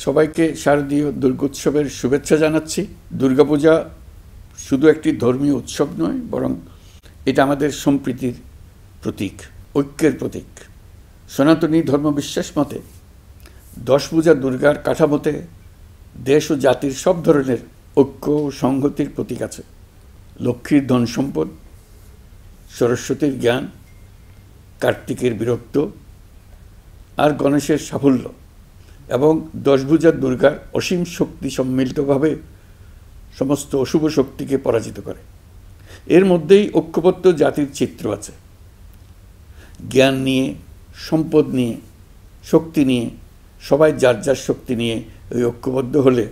সবাইকে শারদীয় দুর্গোৎসবের শুভেচ্ছা জানাচ্ছি। দুর্গাপূজা শুধু একটি ধর্মীয় উৎসব নয়, বরং এটা আমাদের সম্প্রীতির প্রতীক, ঐক্যের প্রতীক। সনাতনী ধর্মবিশ্বাস মতে 10 পূজা দুর্গার কাঠামোতে দেশ ও জাতির সব ধরনের ঐক্য ও সংহতির প্রতীক আছে। লক্ষ্মীর ধন সম্পদ, সরস্বতীর জ্ঞান, কার্তিকের বীরত্ব আর গণেশের সাফল্য এবং 10 ভুজা দুর্গার অসীম শক্তি সম্মিলিতভাবে সমস্ত অশুভ শক্তিকে পরাজিত করে। এর মধ্যেই ঐক্যবদ্ধ জাতির চিত্র আছে। জ্ঞান নিয়ে, সম্পদ নিয়ে, শক্তি নিয়ে, সবাই যার যার শক্তি নিয়ে ওই ঐক্যবদ্ধ হলে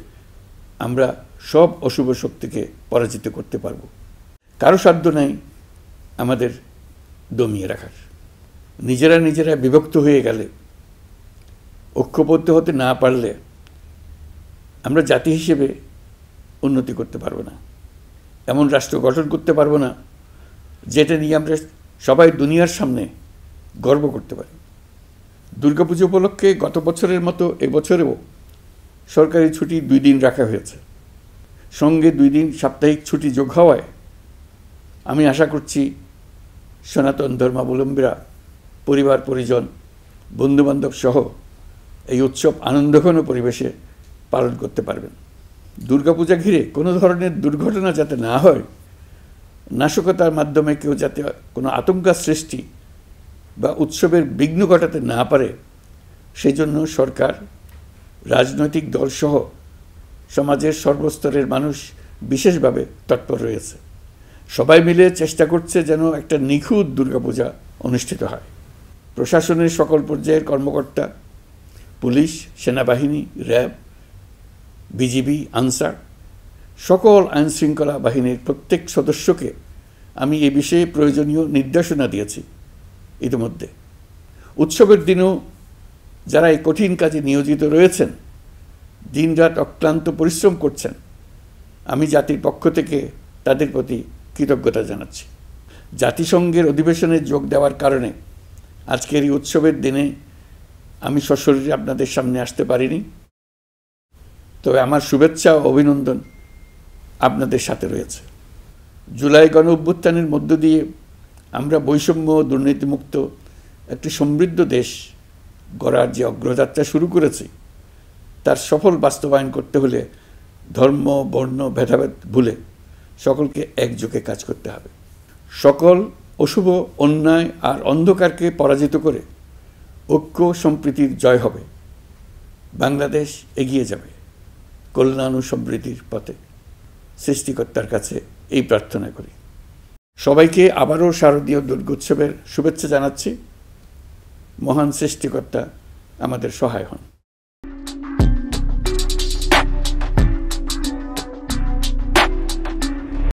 আমরা সব অশুভ শক্তিকে পরাজিত করতে পারব। কারো সাধ্য নাই আমাদের দমিয়ে রাখার। নিজেরা বিভক্ত হয়ে গেলে, ঐক্যবদ্ধ হতে না পারলে আমরা জাতি হিসেবে উন্নতি করতে পারবো না, এমন রাষ্ট্র গঠন করতে পারবো না যেটা নিয়ে আমরা সবাই দুনিয়ার সামনে গর্ব করতে পারি। দুর্গাপুজো উপলক্ষে গত বছরের মতো এবছরেও সরকারি ছুটি 2 দিন রাখা হয়েছে। সঙ্গে 2 দিন সাপ্তাহিক ছুটি যোগ হওয়ায় আমি আশা করছি সনাতন ধর্মাবলম্বীরা পরিবার পরিজন, বন্ধুবান্ধব সহ এই উৎসব আনন্দঘন পরিবেশে পালন করতে পারবেন। দুর্গাপূজা ঘিরে কোনো ধরনের দুর্ঘটনা যাতে না হয়, নাশকতার মাধ্যমে কেউ যাতে কোনো আতঙ্ক সৃষ্টি বা উৎসবের বিঘ্ন ঘটাতে না পারে, সেই জন্য সরকার, রাজনৈতিক দলসহ সমাজের সর্বস্তরের মানুষ বিশেষভাবে তৎপর রয়েছে। সবাই মিলে চেষ্টা করছে যেন একটা নিখুঁত দুর্গাপূজা অনুষ্ঠিত হয়। প্রশাসনের সকল পর্যায়ের কর্মকর্তা, পুলিশ, সেনাবাহিনী, র্যাব, বিজিবি, আনসার, সকল আইনশৃঙ্খলা বাহিনীর প্রত্যেক সদস্যকে আমি এ বিষয়ে প্রয়োজনীয় নির্দেশনা দিয়েছি ইতিমধ্যে। উৎসবের দিনও যারা এই কঠিন কাজে নিয়োজিত রয়েছেন, দিনরাত অক্লান্ত পরিশ্রম করছেন, আমি জাতির পক্ষ থেকে তাদের প্রতি কৃতজ্ঞতা জানাচ্ছি। জাতিসংঘের অধিবেশনে যোগ দেওয়ার কারণে আজকের এই উৎসবের দিনে আমি সশরীরে আপনাদের সামনে আসতে পারিনি, তবে আমার শুভেচ্ছা ও অভিনন্দন আপনাদের সাথে রয়েছে। জুলাই গণ অভ্যুত্থানের মধ্য দিয়ে আমরা বৈষম্য ও দুর্নীতিমুক্ত একটি সমৃদ্ধ দেশ গড়ার যে অগ্রযাত্রা শুরু করেছি, তার সফল বাস্তবায়ন করতে হলে ধর্ম, বর্ণ, ভেদাভেদ ভুলে সকলকে একযোগে কাজ করতে হবে। সকল অশুভ, অন্যায় আর অন্ধকারকে পরাজিত করে ঐক্য সম্প্রীতির জয় হবে। বাংলাদেশ এগিয়ে যাবে কল্যাণ ও সমৃদ্ধির পথে। সৃষ্টিকর্তার কাছে এই প্রার্থনা করি। সবাইকে আবারও শারদীয় দুর্গোৎসবের শুভেচ্ছা জানাচ্ছি। মহান সৃষ্টিকর্তা আমাদের সহায় হন।